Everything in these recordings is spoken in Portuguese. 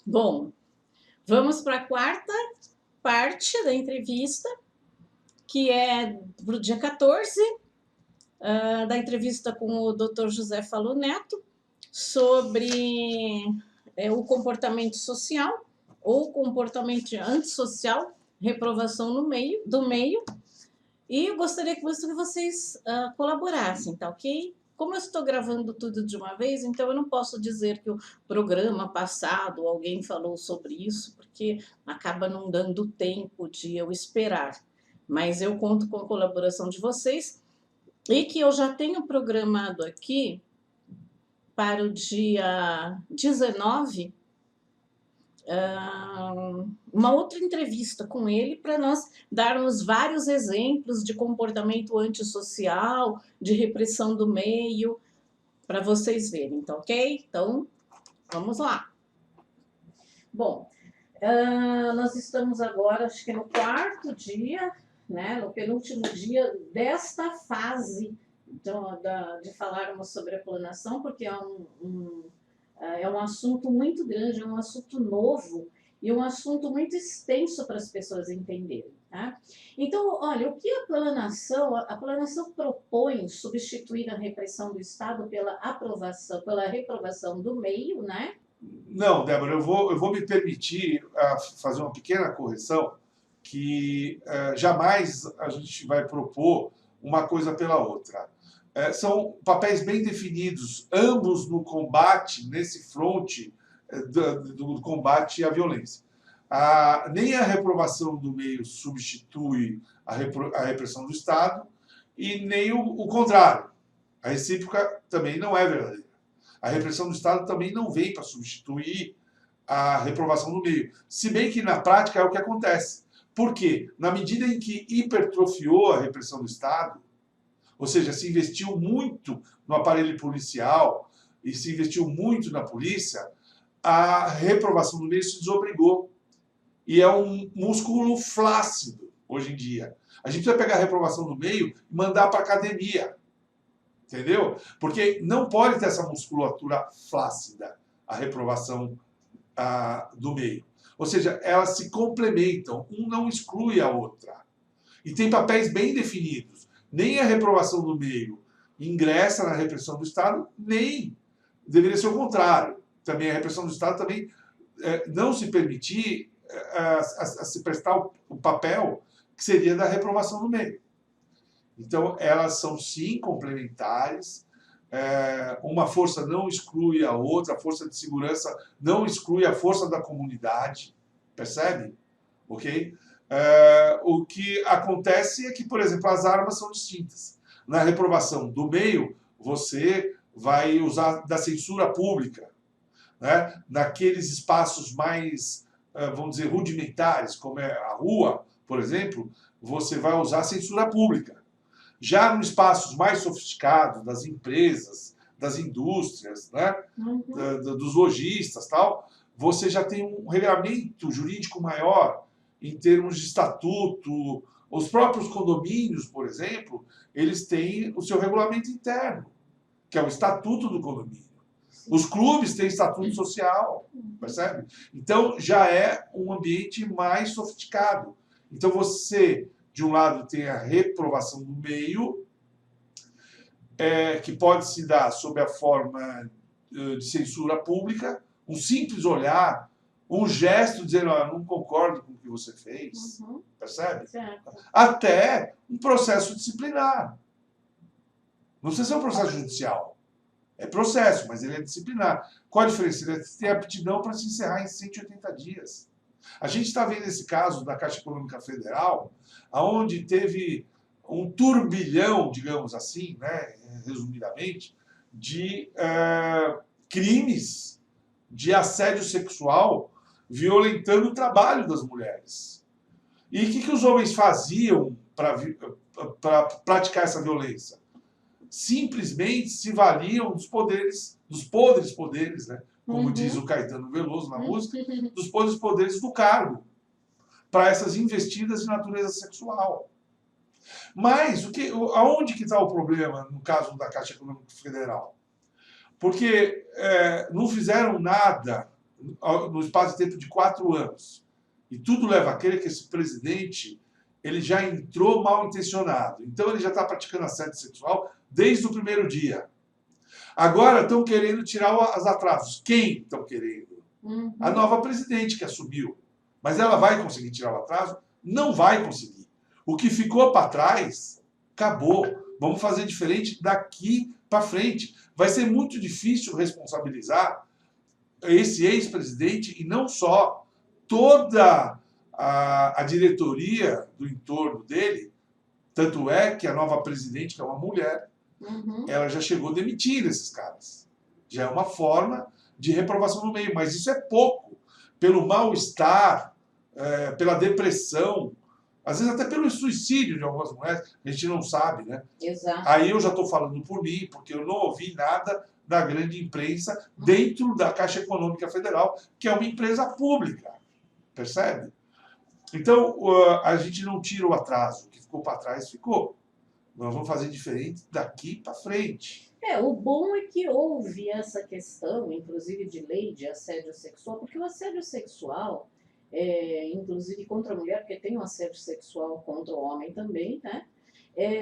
Bom, vamos para a quarta parte da entrevista, que é para o dia 14, da entrevista com o Dr. José Falo Neto, sobre o comportamento social ou comportamento antissocial, reprovação do meio, e eu gostaria que vocês colaborassem, tá ok? Como eu estou gravando tudo de uma vez, então eu não posso dizer que o programa passado alguém falou sobre isso, porque acaba não dando tempo de eu esperar. Mas eu conto com a colaboração de vocês e que eu já tenho programado aqui para o dia 19 uma outra entrevista com ele para nós darmos vários exemplos de comportamento antissocial, de repressão do meio, para vocês verem, tá ok? Então, vamos lá. Bom, nós estamos agora, acho que no quarto dia, né, no penúltimo dia desta fase de falarmos sobre a planação, porque é um assunto muito grande, é um assunto novo e um assunto muito extenso para as pessoas entenderem. Tá? Então, olha, o que a planação propõe substituir a repressão do Estado pela reprovação do meio, né? Não, Débora, eu vou me permitir fazer uma pequena correção, que jamais a gente vai propor uma coisa pela outra. São papéis bem definidos, ambos no combate, nesse fronte do combate à violência. Nem a reprovação do meio substitui a repressão do Estado, e nem o contrário. A recíproca também não é verdadeira. A repressão do Estado também não vem para substituir a reprovação do meio. Se bem que, na prática, é o que acontece. Por quê? Na medida em que hipertrofiou a repressão do Estado, ou seja, se investiu muito no aparelho policial e se investiu muito na polícia, a reprovação do meio se desobrigou. E é um músculo flácido, hoje em dia. A gente precisa pegar a reprovação do meio e mandar para a academia. Entendeu? Porque não pode ter essa musculatura flácida, a reprovação do meio. Ou seja, elas se complementam, um não exclui a outra. E tem papéis bem definidos. Nem a reprovação do meio ingressa na repressão do Estado, nem deveria ser o contrário. Também a repressão do Estado também não se permitir a se prestar o papel que seria da reprovação do meio. Então, elas são, sim, complementares. Uma força não exclui a outra, a força de segurança não exclui a força da comunidade. Percebe? Ok? O que acontece é que, por exemplo, as armas são distintas. Na reprovação do meio, você vai usar da censura pública. Né? Naqueles espaços mais, vamos dizer, rudimentares, como é a rua, por exemplo, você vai usar a censura pública. Já nos espaços mais sofisticados, das empresas, das indústrias, né? Dos lojistas, tal, você já tem um regramento jurídico maior em termos de estatuto. Os próprios condomínios, por exemplo, eles têm o seu regulamento interno, que é o estatuto do condomínio. Os clubes têm estatuto social, percebe? Então, já é um ambiente mais sofisticado. Então, você, de um lado, tem a reprovação do meio, que pode se dar sob a forma de censura pública, um simples olhar, um gesto dizendo, eu não concordo com o que você fez, percebe? Certo. Até um processo disciplinar. Não precisa ser um processo judicial. É processo, mas ele é disciplinar. Qual a diferença? Ele tem aptidão para se encerrar em 180 dias. A gente está vendo esse caso da Caixa Econômica Federal, onde teve um turbilhão, digamos assim, né, resumidamente, de crimes de assédio sexual violentando o trabalho das mulheres. E o que os homens faziam para praticar essa violência? Simplesmente se valiam dos podres, dos podres poderes, né? Como diz o Caetano Veloso na música, dos podres poderes do cargo, para essas investidas de natureza sexual. Mas aonde que está o problema no caso da Caixa Econômica Federal? Porque não fizeram nada no espaço de tempo de 4 anos. E tudo leva a crer que esse presidente ele já entrou mal intencionado. Então ele já está praticando assédio sexual desde o primeiro dia. Agora estão querendo tirar os atrasos. Quem estão querendo? A nova presidente que assumiu. Mas ela vai conseguir tirar o atraso? Não vai conseguir. O que ficou para trás, acabou. Vamos fazer diferente daqui para frente. Vai ser muito difícil responsabilizar esse ex-presidente e não só toda a diretoria do entorno dele. Tanto é que a nova presidente, que é uma mulher, ela já chegou demitindo esses caras. Já é uma forma de reprovação no meio, mas isso é pouco. Pelo mal-estar, pela depressão, às vezes até pelo suicídio de algumas mulheres, a gente não sabe, né? Exato. Aí eu já estou falando por mim, porque eu não ouvi nada da grande imprensa dentro da Caixa Econômica Federal, que é uma empresa pública, percebe? Então, a gente não tira o atraso, o que ficou para trás ficou. Nós vamos fazer diferente daqui para frente. O bom é que houve essa questão, inclusive de lei de assédio sexual, porque o assédio sexual, inclusive contra a mulher, porque tem o assédio sexual contra o homem também, né?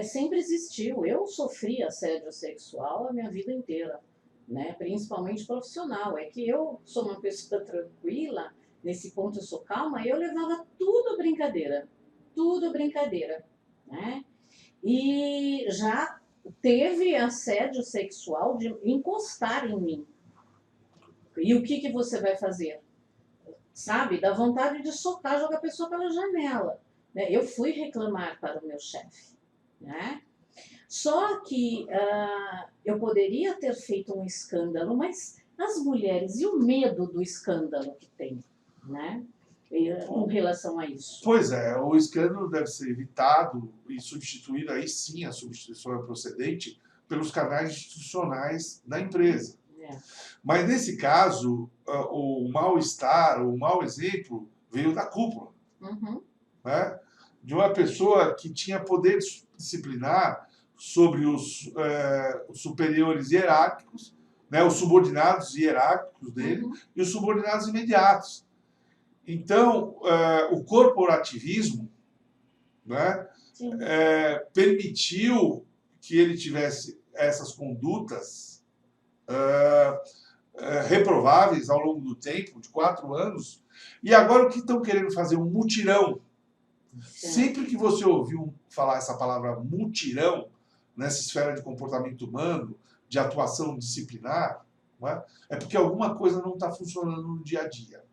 Sempre existiu. Eu sofri assédio sexual a minha vida inteira, né? Principalmente profissional. É que eu sou uma pessoa tranquila, nesse ponto eu sou calma, e eu levava tudo brincadeira, né? E já teve assédio sexual de encostar em mim. E o que você vai fazer? Sabe? Dá vontade de socar, jogar a pessoa pela janela. Né? Eu fui reclamar para o meu chefe. Né? Só que eu poderia ter feito um escândalo, mas as mulheres, e o medo do escândalo que tem, né? Com relação a isso. Pois é, o escândalo deve ser evitado e substituído, aí sim a substituição é procedente, pelos canais institucionais da empresa. Mas nesse caso, o mal-estar, o mau exemplo veio da cúpula. Né? De uma pessoa que tinha poder disciplinar sobre os superiores hierárquicos, né? Os subordinados hierárquicos dele e os subordinados imediatos. Então, o corporativismo, né, permitiu que ele tivesse essas condutas reprováveis ao longo do tempo, de 4 anos, e agora o que estão querendo fazer? Um mutirão. Sempre que você ouviu falar essa palavra mutirão, nessa esfera de comportamento humano, de atuação disciplinar, né, é porque alguma coisa não está funcionando no dia a dia.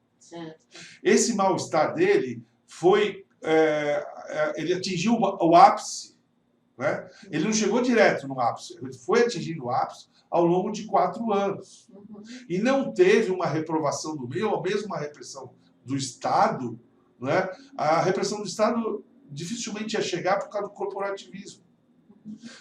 Esse mal-estar dele foi... ele atingiu o ápice. Né? Ele não chegou direto no ápice. Ele foi atingindo o ápice ao longo de 4 anos. E não teve uma reprovação do meio, ou mesmo uma repressão do Estado. Né? A repressão do Estado dificilmente ia chegar por causa do corporativismo.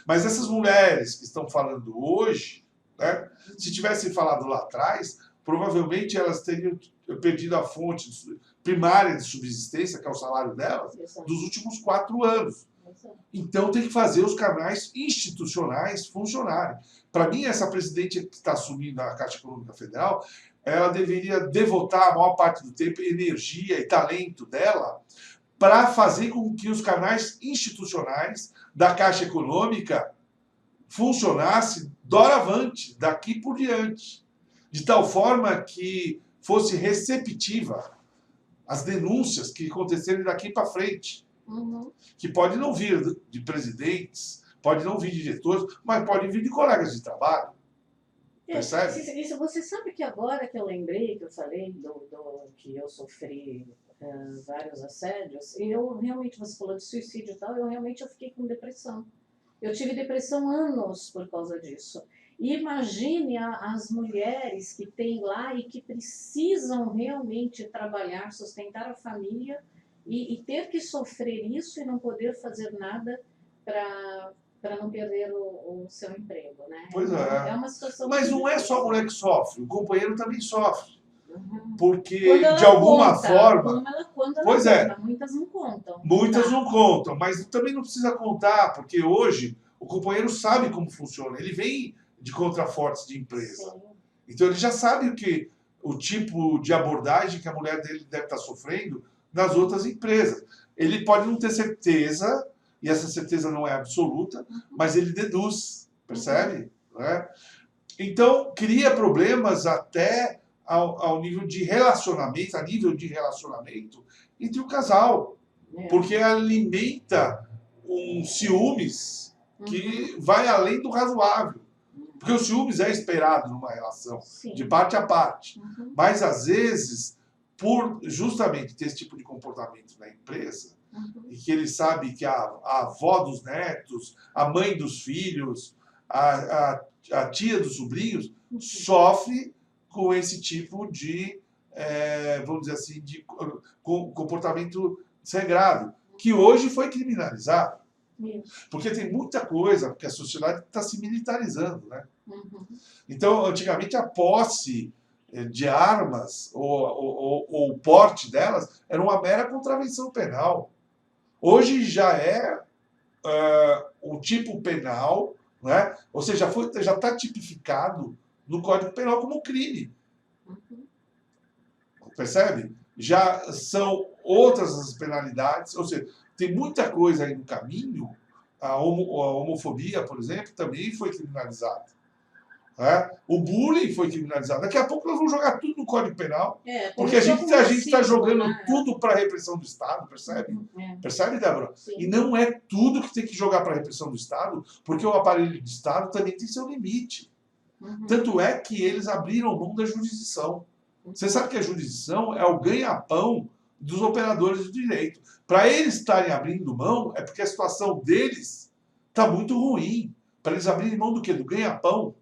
Mas essas mulheres que estão falando hoje, né, se tivessem falado lá atrás, provavelmente elas teriam perdido a fonte primária de subsistência, que é o salário delas, dos últimos 4 anos. Então tem que fazer os canais institucionais funcionarem. Para mim, essa presidente que está assumindo a Caixa Econômica Federal, ela deveria devotar a maior parte do tempo, energia e talento dela para fazer com que os canais institucionais da Caixa Econômica funcionassem doravante, daqui por diante. De tal forma que fosse receptiva às denúncias que acontecerem daqui para frente. Que pode não vir de presidentes, pode não vir de diretores, mas pode vir de colegas de trabalho. Percebe? Isso, você sabe que agora que eu lembrei, que eu falei que eu sofri vários assédios, e eu realmente, você falou de suicídio e tal, eu fiquei com depressão. Eu tive depressão anos por causa disso. E imagine as mulheres que têm lá e que precisam realmente trabalhar, sustentar a família e ter que sofrer isso e não poder fazer nada para não perder o seu emprego, né? Pois é. É uma situação. Mas não é só a mulher que sofre, o companheiro também sofre. Uhum. Porque, de alguma forma... Quando ela pois conta, é. muitas não contam. Muitas não contam, mas também não precisa contar, porque hoje o companheiro sabe como funciona. Ele vem de contrafortes de empresa. Sim. Então ele já sabe o tipo de abordagem que a mulher dele deve estar sofrendo nas outras empresas. Ele pode não ter certeza, e essa certeza não é absoluta, mas ele deduz, percebe? Né? Então, cria problemas até ao nível de relacionamento, a nível de relacionamento entre o casal, porque alimenta um ciúmes que vai além do razoável. Porque o ciúmes é esperado numa relação, de parte a parte. Mas, às vezes, por justamente ter esse tipo de comportamento na empresa, e que ele sabe que a avó dos netos, a mãe dos filhos, a tia dos sobrinhos, sofre com esse tipo de, vamos dizer assim, de comportamento desregrado, que hoje foi criminalizado. Porque tem muita coisa, porque a sociedade está se militarizando, né? Então, antigamente, a posse de armas ou o porte delas era uma mera contravenção penal. Hoje já é o tipo penal, né? Ou seja, já está tipificado no Código Penal como crime. Percebe? Já são outras as penalidades, ou seja, tem muita coisa aí no caminho. A homofobia, por exemplo, também foi criminalizada. O bullying foi criminalizado. Daqui a pouco nós vamos jogar tudo no Código Penal. Porque a gente está jogando tudo para a repressão do Estado, percebe? Percebe, Débora? Sim. E não é tudo que tem que jogar para a repressão do Estado, porque o aparelho de Estado também tem seu limite. Tanto é que eles abriram mão da jurisdição. Você sabe que a jurisdição é o ganha-pão dos operadores do direito. Para eles estarem abrindo mão, é porque a situação deles está muito ruim. Para eles abrirem mão do quê? Do ganha-pão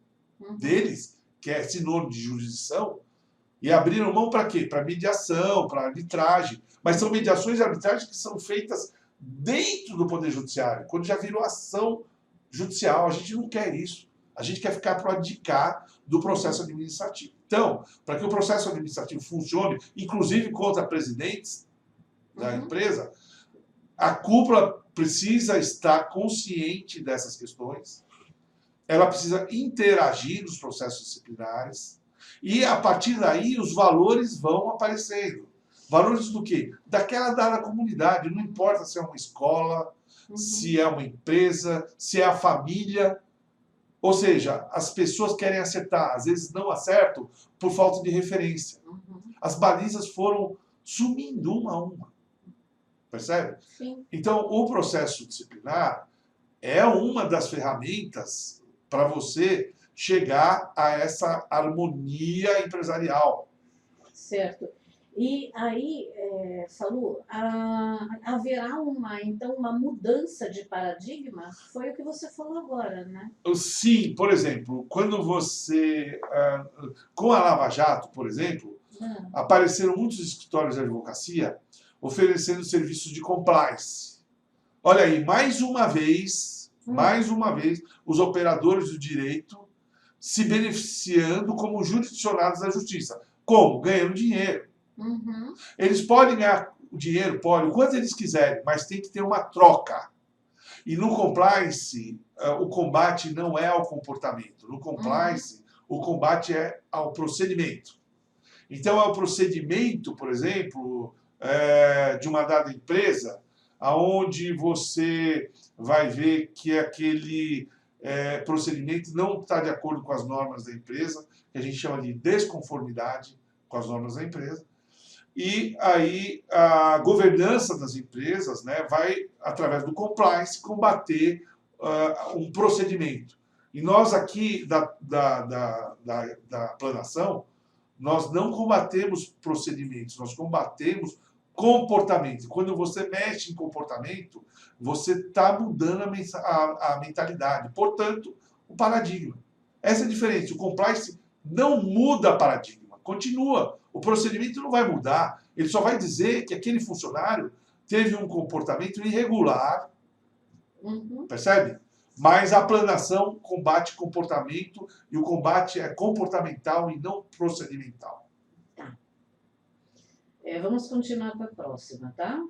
deles, que é sinônimo de jurisdição, e abriram mão para quê? Para mediação, para arbitragem. Mas são mediações e arbitragens que são feitas dentro do Poder Judiciário, quando já virou ação judicial. A gente não quer isso. A gente quer ficar para abdicar do processo administrativo. Então, para que o processo administrativo funcione, inclusive contra presidentes da empresa, a cúpula precisa estar consciente dessas questões, ela precisa interagir nos processos disciplinares, e a partir daí os valores vão aparecendo. Valores do quê? Daquela dada comunidade, não importa se é uma escola, se é uma empresa, se é a família. Ou seja, as pessoas querem acertar, às vezes não acertam por falta de referência. As balizas foram sumindo uma a uma. Percebe? Sim. Então, o processo disciplinar é uma das ferramentas para você chegar a essa harmonia empresarial. Certo. E aí, Salu, haverá então uma mudança de paradigma? Foi o que você falou agora, né? Sim, por exemplo, quando você... com a Lava Jato, por exemplo, apareceram muitos escritórios de advocacia oferecendo serviços de compliance. Olha aí, mais uma vez, os operadores do direito se beneficiando como jurisdicionados da justiça. Como? Ganhando dinheiro. Eles podem ganhar dinheiro, podem, o quanto eles quiserem, mas tem que ter uma troca. E no compliance, o combate não é ao comportamento. No compliance, o combate é ao procedimento. Então, é o procedimento, por exemplo, de uma dada empresa, onde você vai ver que aquele procedimento não está de acordo com as normas da empresa, que a gente chama de desconformidade com as normas da empresa. E aí a governança das empresas, né, vai, através do compliance, combater um procedimento. E nós aqui da planação, nós não combatemos procedimentos, nós combatemos comportamento. Quando você mexe em comportamento, você está mudando a mentalidade, portanto, o paradigma. Essa é a diferença. O compliance não muda paradigma, continua. O procedimento não vai mudar, ele só vai dizer que aquele funcionário teve um comportamento irregular, percebe? Mas a planação combate comportamento e o combate é comportamental e não procedimental. Tá. Vamos continuar para a próxima, tá?